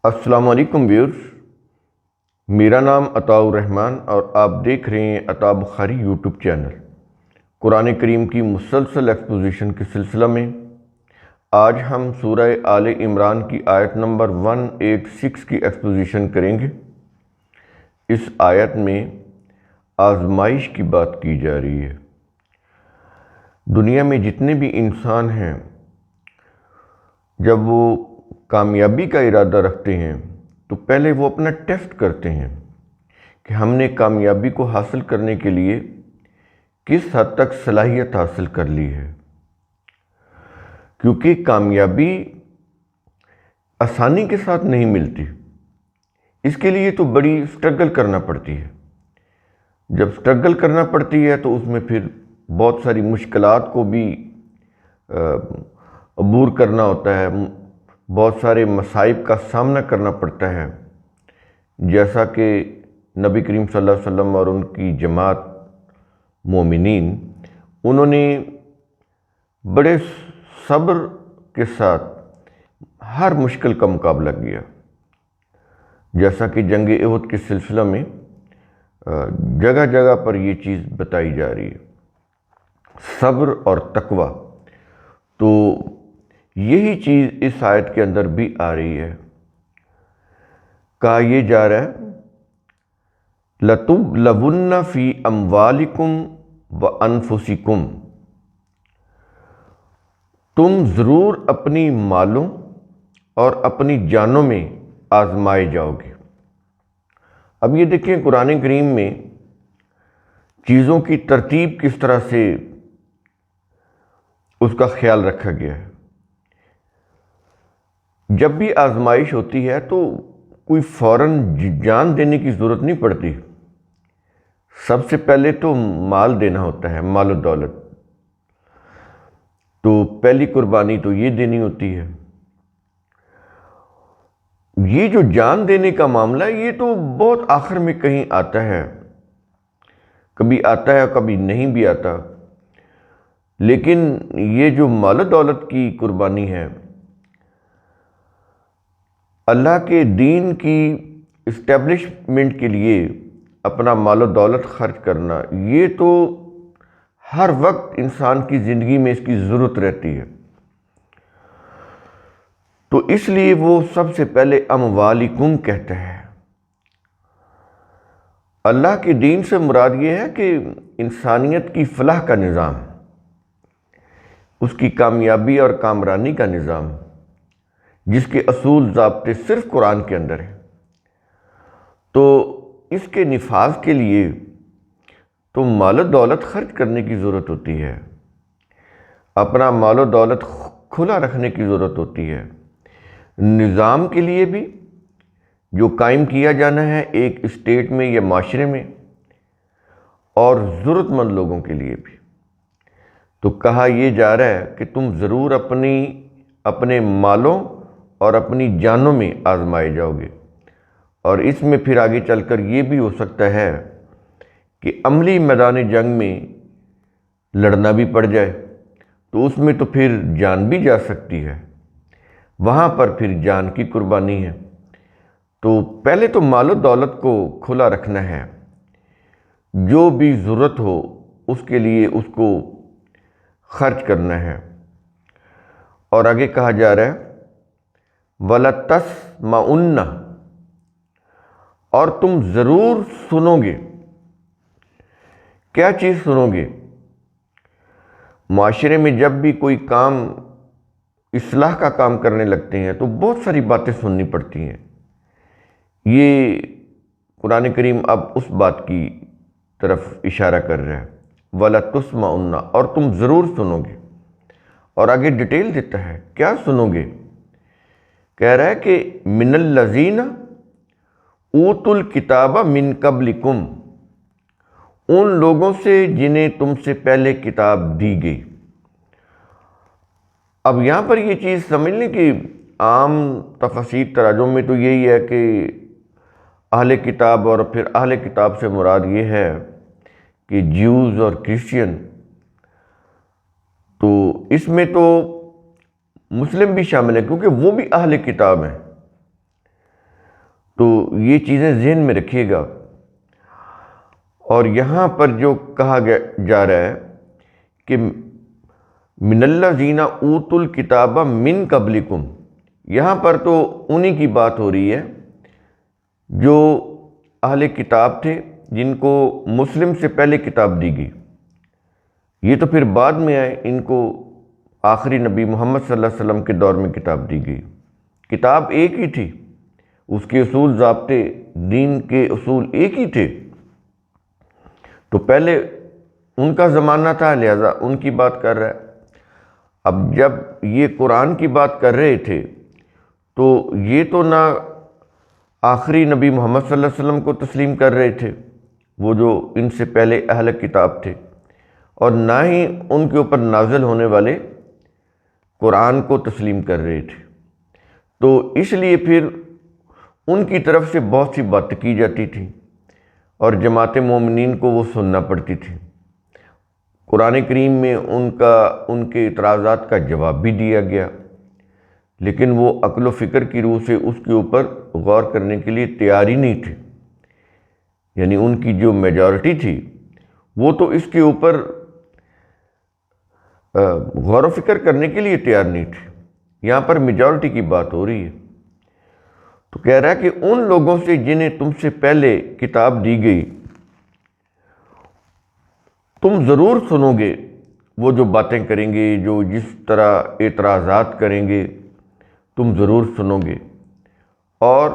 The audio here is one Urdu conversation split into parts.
السلام علیکم ویورز، میرا نام عطاء الرحمن اور آپ دیکھ رہے ہیں عطاء بخاری یوٹیوب چینل۔ قرآن کریم کی مسلسل ایکسپوزیشن کے سلسلہ میں آج ہم سورہ آل عمران کی آیت نمبر 186 کی ایکسپوزیشن کریں گے۔ اس آیت میں آزمائش کی بات کی جا رہی ہے۔ دنیا میں جتنے بھی انسان ہیں، جب وہ کامیابی کا ارادہ رکھتے ہیں تو پہلے وہ اپنا ٹیسٹ کرتے ہیں کہ ہم نے کامیابی کو حاصل کرنے کے لیے کس حد تک صلاحیت حاصل کر لی ہے، کیونکہ کامیابی آسانی کے ساتھ نہیں ملتی۔ اس کے لیے تو بڑی سٹرگل کرنا پڑتی ہے۔ جب سٹرگل کرنا پڑتی ہے تو اس میں پھر بہت ساری مشکلات کو بھی عبور کرنا ہوتا ہے، بہت سارے مصائب کا سامنا کرنا پڑتا ہے، جیسا کہ نبی کریم صلی اللہ علیہ وسلم اور ان کی جماعت مومنین، انہوں نے بڑے صبر کے ساتھ ہر مشکل کا مقابلہ کیا، جیسا کہ جنگ احد کے سلسلہ میں جگہ جگہ پر یہ چیز بتائی جا رہی ہے، صبر اور تقوی۔ تو یہی چیز اس آیت کے اندر بھی آ رہی ہے۔ کہا یہ جا رہا ہے لَتُبْلَوُنَّ فِي أَمْوَالِكُمْ وَأَنفُسِكُمْ، تم ضرور اپنی مالوں اور اپنی جانوں میں آزمائے جاؤ گے۔ اب یہ دیکھیں قرآن کریم میں چیزوں کی ترتیب کس طرح سے اس کا خیال رکھا گیا ہے۔ جب بھی آزمائش ہوتی ہے تو کوئی فوراً جان دینے کی ضرورت نہیں پڑتی۔ سب سے پہلے تو مال دینا ہوتا ہے، مال و دولت، تو پہلی قربانی تو یہ دینی ہوتی ہے۔ یہ جو جان دینے کا معاملہ ہے یہ تو بہت آخر میں کہیں آتا ہے، کبھی آتا ہے کبھی نہیں بھی آتا، لیکن یہ جو مال و دولت کی قربانی ہے، اللہ کے دین کی اسٹیبلشمنٹ کے لیے اپنا مال و دولت خرچ کرنا، یہ تو ہر وقت انسان کی زندگی میں اس کی ضرورت رہتی ہے۔ تو اس لیے وہ سب سے پہلے اموالکم کہتا ہے۔ اللہ کے دین سے مراد یہ ہے کہ انسانیت کی فلاح کا نظام، اس کی کامیابی اور کامرانی کا نظام، جس کے اصول ضابطے صرف قرآن کے اندر ہیں۔ تو اس کے نفاذ کے لیے تو مال و دولت خرچ کرنے کی ضرورت ہوتی ہے، اپنا مال و دولت کھلا رکھنے کی ضرورت ہوتی ہے، نظام کے لیے بھی جو قائم کیا جانا ہے ایک اسٹیٹ میں یا معاشرے میں، اور ضرورت مند لوگوں کے لیے بھی۔ تو کہا یہ جا رہا ہے کہ تم ضرور اپنے مالوں اور اپنی جانوں میں آزمائے جاؤ گے، اور اس میں پھر آگے چل کر یہ بھی ہو سکتا ہے کہ عملی میدان جنگ میں لڑنا بھی پڑ جائے، تو اس میں تو پھر جان بھی جا سکتی ہے، وہاں پر پھر جان کی قربانی ہے۔ تو پہلے تو مال و دولت کو کھلا رکھنا ہے، جو بھی ضرورت ہو اس کے لیے اس کو خرچ کرنا ہے۔ اور آگے کہا جا رہا ہے وَلَتَسْمَعُنَّ، اور تم ضرور سنو گے۔ کیا چیز سنو گے؟ معاشرے میں جب بھی کوئی کام، اصلاح کا کام کرنے لگتے ہیں تو بہت ساری باتیں سننی پڑتی ہیں۔ یہ قرآن کریم اب اس بات کی طرف اشارہ کر رہا ہے، وَلَتُسْمَعُنَّ، اور تم ضرور سنو گے۔ اور آگے ڈیٹیل دیتا ہے کیا سنو گے۔ کہہ رہا ہے کہ من الذین اوتوا الکتاب من قبلکم، ان لوگوں سے جنہیں تم سے پہلے کتاب دی گئی۔ اب یہاں پر یہ چیز سمجھ لیں کہ عام تفاسیر تراجم میں تو یہی ہے کہ اہل کتاب، اور پھر اہل کتاب سے مراد یہ ہے کہ جیوز اور کرسچین، تو اس میں تو مسلم بھی شامل ہے کیونکہ وہ بھی اہل کتاب ہیں۔ تو یہ چیزیں ذہن میں رکھیے گا۔ اور یہاں پر جو کہا جا رہا ہے کہ من الذین اوتوا الکتاب من قبلکم، یہاں پر تو انہی کی بات ہو رہی ہے جو اہل کتاب تھے، جن کو مسلم سے پہلے کتاب دی گئی۔ یہ تو پھر بعد میں آئے، ان کو آخری نبی محمد صلی اللہ علیہ وسلم کے دور میں کتاب دی گئی۔ کتاب ایک ہی تھی، اس کے اصول ضابطے، دین کے اصول ایک ہی تھے، تو پہلے ان کا زمانہ تھا، لہذا ان کی بات کر رہا ہے۔ اب جب یہ قرآن کی بات کر رہے تھے تو یہ تو نہ آخری نبی محمد صلی اللہ علیہ وسلم کو تسلیم کر رہے تھے، وہ جو ان سے پہلے اہل کتاب تھے، اور نہ ہی ان کے اوپر نازل ہونے والے قرآن کو تسلیم کر رہے تھے۔ تو اس لیے پھر ان کی طرف سے بہت سی باتیں کی جاتی تھیں اور جماعت مومنین کو وہ سننا پڑتی تھی۔ قرآن کریم میں ان کے اعتراضات کا جواب بھی دیا گیا، لیکن وہ عقل و فکر کی روح سے اس کے اوپر غور کرنے کے لیے تیار ہی نہیں تھے۔ یعنی ان کی جو میجورٹی تھی وہ تو اس کے اوپر غور و فکر کرنے کے لیے تیار نہیں تھی۔ یہاں پر میجورٹی کی بات ہو رہی ہے، تو کہہ رہا ہے کہ ان لوگوں سے جنہیں تم سے پہلے کتاب دی گئی، تم ضرور سنو گے، وہ جو باتیں کریں گے، جو جس طرح اعتراضات کریں گے، تم ضرور سنو گے۔ اور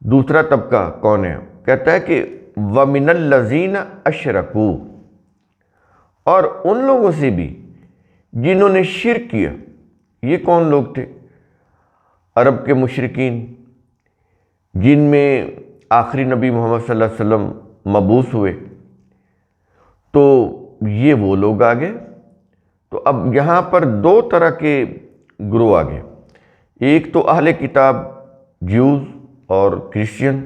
دوسرا طبقہ کون ہے؟ کہتا ہے کہ وَمِنَ الَّذِينَ أَشْرَكُوا، اور ان لوگوں سے بھی جنہوں نے شرک کیا۔ یہ کون لوگ تھے؟ عرب کے مشرکین، جن میں آخری نبی محمد صلی اللہ علیہ وسلم مبعوث ہوئے، تو یہ وہ لوگ آگے۔ تو اب یہاں پر دو طرح کے گروہ آگے، ایک تو اہل کتاب جیوز اور کرسچن،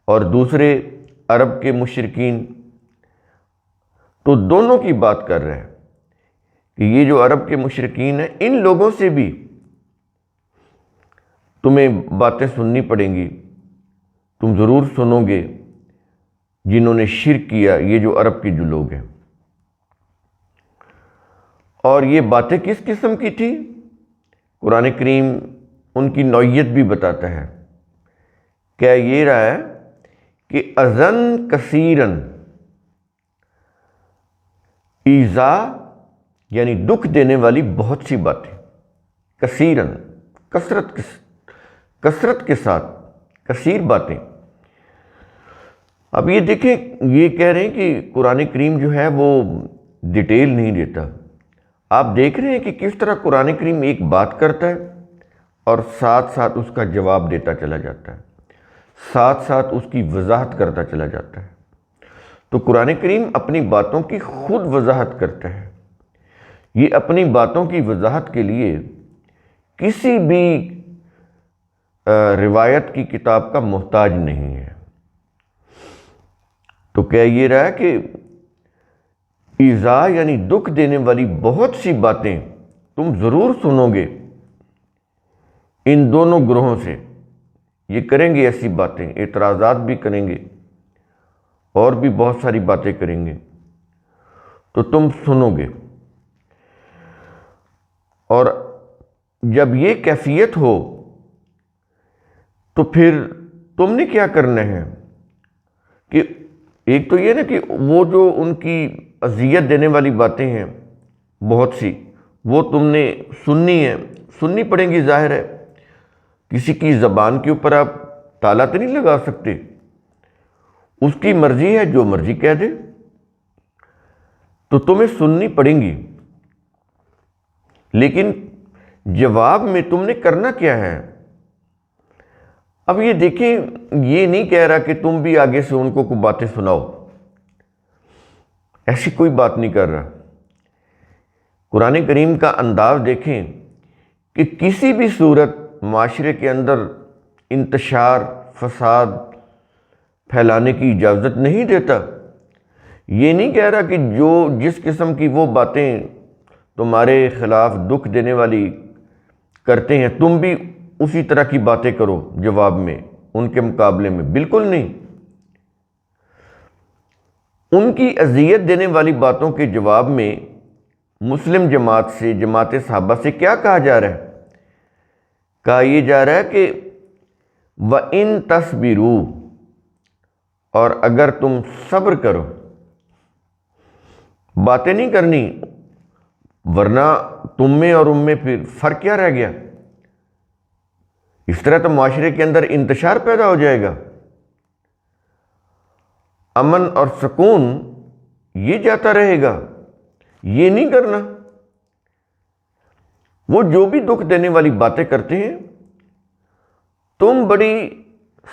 اور دوسرے عرب کے مشرکین۔ تو دونوں کی بات کر رہے ہیں کہ یہ جو عرب کے مشرکین ہیں، ان لوگوں سے بھی تمہیں باتیں سننی پڑیں گی، تم ضرور سنو گے، جنہوں نے شرک کیا، یہ جو عرب کے جو لوگ ہیں۔ اور یہ باتیں کس قسم کی تھی؟ قرآن کریم ان کی نوعیت بھی بتاتا ہے۔ کیا یہ رہا ہے کہ اذن کثیرن، ایذا یعنی دکھ دینے والی بہت سی باتیں، کثیرن کثرت کے ساتھ، کثیر باتیں۔ اب یہ دیکھیں، یہ کہہ رہے ہیں کہ قرآن کریم جو ہے وہ ڈیٹیل نہیں دیتا۔ آپ دیکھ رہے ہیں کہ کس طرح قرآن کریم ایک بات کرتا ہے اور ساتھ ساتھ اس کا جواب دیتا چلا جاتا ہے، ساتھ ساتھ اس کی وضاحت کرتا چلا جاتا ہے۔ تو قرآن کریم اپنی باتوں کی خود وضاحت کرتا ہے۔ یہ اپنی باتوں کی وضاحت کے لیے کسی بھی روایت کی کتاب کا محتاج نہیں ہے۔ تو کہہ یہ رہا ہے کہ ایذا یعنی دکھ دینے والی بہت سی باتیں تم ضرور سنو گے ان دونوں گروہوں سے۔ یہ کریں گے ایسی باتیں، اعتراضات بھی کریں گے اور بھی بہت ساری باتیں کریں گے، تو تم سنو گے۔ اور جب یہ کیفیت ہو تو پھر تم نے کیا کرنا ہے کہ ایک تو یہ نا کہ وہ جو ان کی اذیت دینے والی باتیں ہیں بہت سی، وہ تم نے سننی پڑیں گی۔ ظاہر ہے کسی کی زبان کے اوپر آپ تالا تو نہیں لگا سکتے، اس کی مرضی ہے، جو مرضی کہہ دے، تو تمہیں سننی پڑیں گی۔ لیکن جواب میں تم نے کرنا کیا ہے؟ اب یہ دیکھیں، یہ نہیں کہہ رہا کہ تم بھی آگے سے ان کو کوئی باتیں سناؤ، ایسی کوئی بات نہیں کر رہا۔ قرآن کریم کا انداز دیکھیں کہ کسی بھی صورت معاشرے کے اندر انتشار، فساد پھیلانے کی اجازت نہیں دیتا۔ یہ نہیں کہہ رہا کہ جس قسم کی وہ باتیں تمہارے خلاف دکھ دینے والی کرتے ہیں، تم بھی اسی طرح کی باتیں کرو جواب میں۔ ان کے مقابلے میں بالکل نہیں۔ ان کی اذیت دینے والی باتوں کے جواب میں مسلم جماعت سے، جماعت صحابہ سے کیا کہا جا رہا ہے؟ کہا یہ جا رہا ہے کہ وَإِن تَصْبِرُوا، اور اگر تم صبر کرو، باتیں نہیں کرنی، ورنہ تم میں اور ان میں پھر فرق کیا رہ گیا؟ اس طرح تو معاشرے کے اندر انتشار پیدا ہو جائے گا، امن اور سکون یہ جاتا رہے گا۔ یہ نہیں کرنا۔ وہ جو بھی دکھ دینے والی باتیں کرتے ہیں، تم بڑی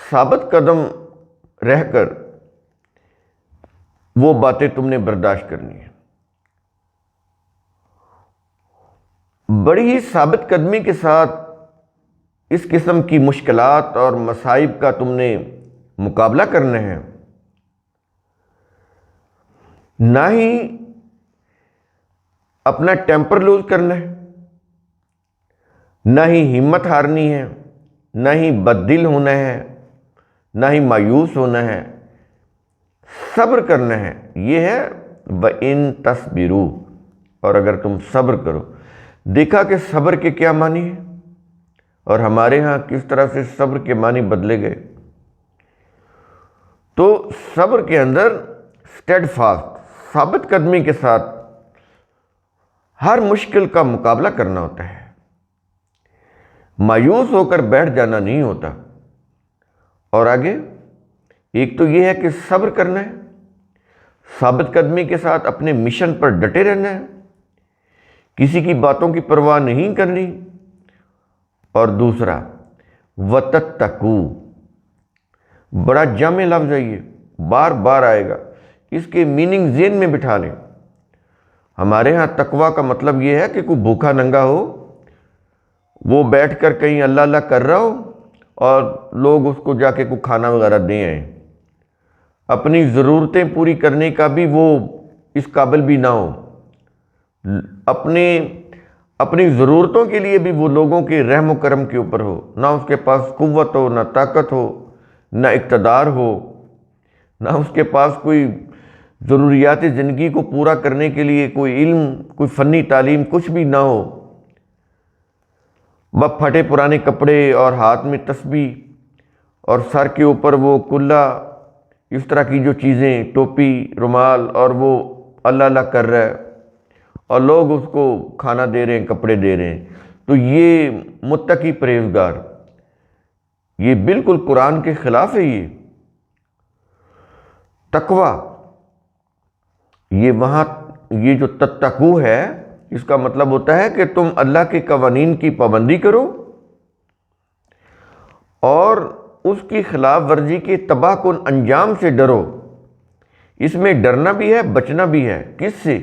ثابت قدم رہ کر وہ باتیں تم نے برداشت کرنی ہیں، بڑی ہی ثابت قدمی کے ساتھ اس قسم کی مشکلات اور مصائب کا تم نے مقابلہ کرنا ہے۔ نہ ہی اپنا ٹیمپر لوز کرنا ہے، نہ ہی ہمت ہارنی ہے، نہ ہی بددل ہونا ہے، نہ ہی مایوس ہونا ہے، صبر کرنا ہے۔ یہ ہے وَإِن تَصْبِرُوا، اور اگر تم صبر کرو۔ دیکھا کہ صبر کے کیا معنی ہیں، اور ہمارے ہاں کس طرح سے صبر کے معنی بدلے گئے۔ تو صبر کے اندر اسٹیڈ فاسٹ، ثابت قدمی کے ساتھ ہر مشکل کا مقابلہ کرنا ہوتا ہے، مایوس ہو کر بیٹھ جانا نہیں ہوتا۔ اور آگے ایک تو یہ ہے کہ صبر کرنا ہے، ثابت قدمی کے ساتھ اپنے مشن پر ڈٹے رہنا ہے، کسی کی باتوں کی پرواہ نہیں کرنی۔ اور دوسرا وَتَتَّقُوا، بڑا جامع لفظ ہے، یہ بار بار آئے گا، اس کے میننگ ذہن میں بٹھا لیں۔ ہمارے ہاں تقویٰ کا مطلب یہ ہے کہ کوئی بھوکا ننگا ہو، وہ بیٹھ کر کہیں اللہ اللہ کر رہا ہو اور لوگ اس کو جا کے کوئی کھانا وغیرہ دیں آئیں، اپنی ضرورتیں پوری کرنے کا بھی وہ اس قابل بھی نہ ہو، اپنی ضرورتوں کے لیے بھی وہ لوگوں کے رحم و کرم کے اوپر ہو، نہ اس کے پاس قوت ہو، نہ طاقت ہو، نہ اقتدار ہو، نہ اس کے پاس کوئی ضروریات زندگی کو پورا کرنے کے لیے کوئی علم، کوئی فنی تعلیم، کچھ بھی نہ ہو، بس پھٹے پرانے کپڑے اور ہاتھ میں تسبیح اور سر کے اوپر وہ کلا، اس طرح کی جو چیزیں، ٹوپی، رومال، اور وہ اللہ اللہ کر رہا ہے اور لوگ اس کو کھانا دے رہے ہیں، کپڑے دے رہے ہیں، تو یہ متقی پرہیزگار، یہ بالکل قرآن کے خلاف ہے۔ یہ تقویٰ، یہ جو تتقو ہے، اس کا مطلب ہوتا ہے کہ تم اللہ کے قوانین کی پابندی کرو اور اس کی خلاف ورزی کے تباہ کن انجام سے ڈرو۔ اس میں ڈرنا بھی ہے، بچنا بھی ہے۔ کس سے؟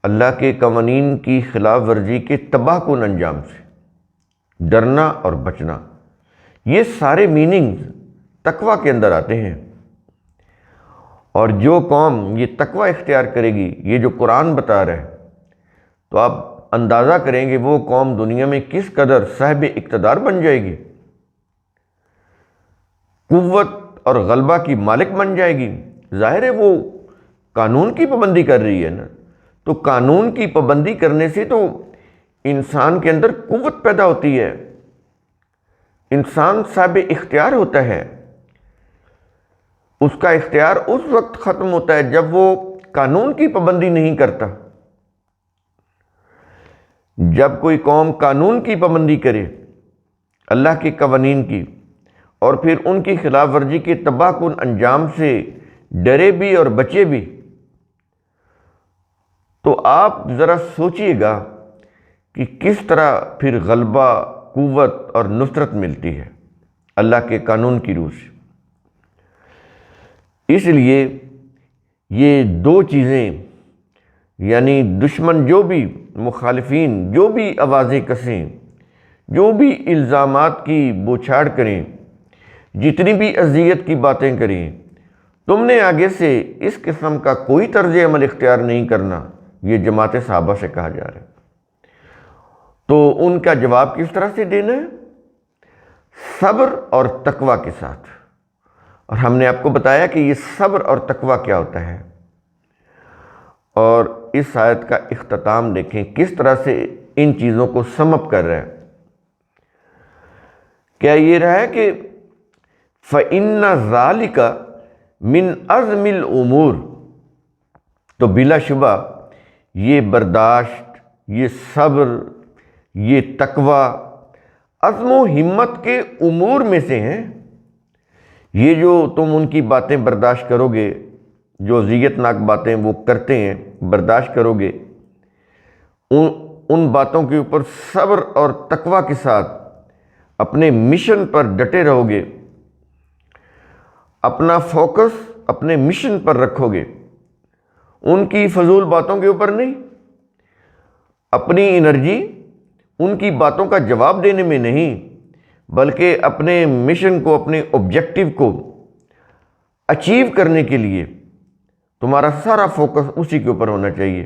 اللہ کے قوانین کی خلاف ورزی کے تباہ کن انجام سے ڈرنا اور بچنا۔ یہ سارے میننگز تقویٰ کے اندر آتے ہیں۔ اور جو قوم یہ تقویٰ اختیار کرے گی، یہ جو قرآن بتا رہا ہے، تو آپ اندازہ کریں گے وہ قوم دنیا میں کس قدر صاحب اقتدار بن جائے گی، قوت اور غلبہ کی مالک بن جائے گی۔ ظاہر ہے وہ قانون کی پابندی کر رہی ہے نا، تو قانون کی پابندی کرنے سے تو انسان کے اندر قوت پیدا ہوتی ہے، انسان صاحب اختیار ہوتا ہے۔ اس کا اختیار اس وقت ختم ہوتا ہے جب وہ قانون کی پابندی نہیں کرتا۔ جب کوئی قوم قانون کی پابندی کرے، اللہ کے قوانین کی، اور پھر ان کی خلاف ورزی کے تباہ کن انجام سے ڈرے بھی اور بچے بھی، تو آپ ذرا سوچئے گا کہ کس طرح پھر غلبہ، قوت اور نصرت ملتی ہے اللہ کے قانون کی روح سے۔ اس لیے یہ دو چیزیں، یعنی دشمن جو بھی، مخالفین جو بھی آوازیں کسیں، جو بھی الزامات کی بوچھاڑ کریں، جتنی بھی اذیت کی باتیں کریں، تم نے آگے سے اس قسم کا کوئی طرز عمل اختیار نہیں کرنا، یہ جماعت صحابہ سے کہا جا رہا ہے۔ تو ان کا جواب کس طرح سے دینا ہے؟ صبر اور تقوی کے ساتھ۔ اور ہم نے آپ کو بتایا کہ یہ صبر اور تقوی کیا ہوتا ہے، اور اس آیت کا اختتام دیکھیں کس طرح سے ان چیزوں کو سم اپ کر رہا ہے۔ کیا یہ رہا ہے کہ فَإِنَّ ذَلِكَ مِنْ عَزْمِ الْأُمُورِ، تو بلا شبہ یہ برداشت، یہ صبر، یہ تقوی عزم و ہمت کے امور میں سے ہیں۔ یہ جو تم ان کی باتیں برداشت کرو گے، جو اذیت ناک باتیں وہ کرتے ہیں برداشت کرو گے، ان باتوں کے اوپر صبر اور تقوی کے ساتھ اپنے مشن پر ڈٹے رہو گے، اپنا فوکس اپنے مشن پر رکھو گے، ان کی فضول باتوں کے اوپر نہیں، اپنی انرجی ان کی باتوں کا جواب دینے میں نہیں، بلکہ اپنے مشن کو، اپنے آبجیکٹو کو اچیو کرنے کے لیے تمہارا سارا فوکس اسی کے اوپر ہونا چاہیے۔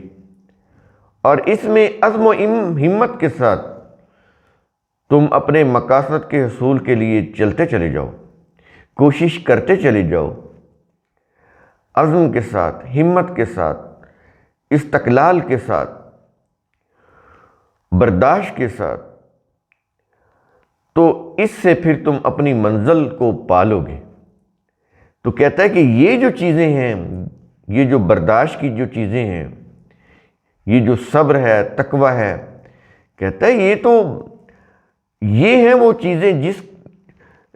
اور اس میں عزم و ہمت کے ساتھ تم اپنے مقاصد کے حصول کے لیے چلتے چلے جاؤ، کوشش کرتے چلے جاؤ، عزم کے ساتھ، ہمت کے ساتھ، استقلال کے ساتھ، برداشت کے ساتھ، تو اس سے پھر تم اپنی منزل کو پالو گے۔ تو کہتا ہے کہ یہ جو چیزیں ہیں، یہ جو برداشت کی جو چیزیں ہیں، یہ جو صبر ہے، تقوی ہے، کہتا ہے یہ ہیں وہ چیزیں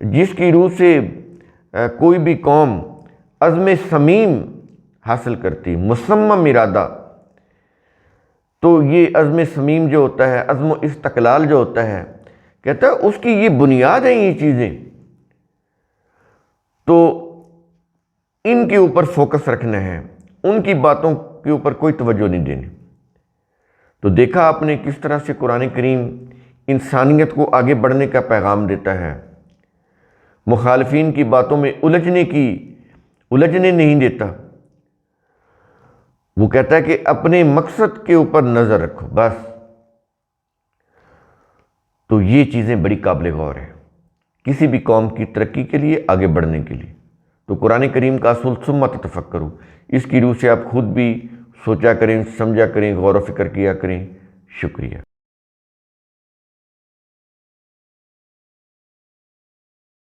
جس کی روح سے کوئی بھی قوم عزم صمیم حاصل کرتی، مصمم ارادہ۔ تو یہ عزم صمیم جو ہوتا ہے، عزم و استقلال جو ہوتا ہے، کہتا ہے اس کی یہ بنیاد ہیں یہ چیزیں۔ تو ان کے اوپر فوکس رکھنا ہے، ان کی باتوں کے اوپر کوئی توجہ نہیں دینی۔ تو دیکھا آپ نے کس طرح سے قرآن کریم انسانیت کو آگے بڑھنے کا پیغام دیتا ہے، مخالفین کی باتوں میں الجھنے نہیں دیتا۔ وہ کہتا ہے کہ اپنے مقصد کے اوپر نظر رکھو بس۔ تو یہ چیزیں بڑی قابل غور ہیں کسی بھی قوم کی ترقی کے لیے، آگے بڑھنے کے لیے۔ تو قرآن کریم کا اصول ثم تتفکروا، اس کی روح سے آپ خود بھی سوچا کریں، سمجھا کریں، غور و فکر کیا کریں۔ شکریہ۔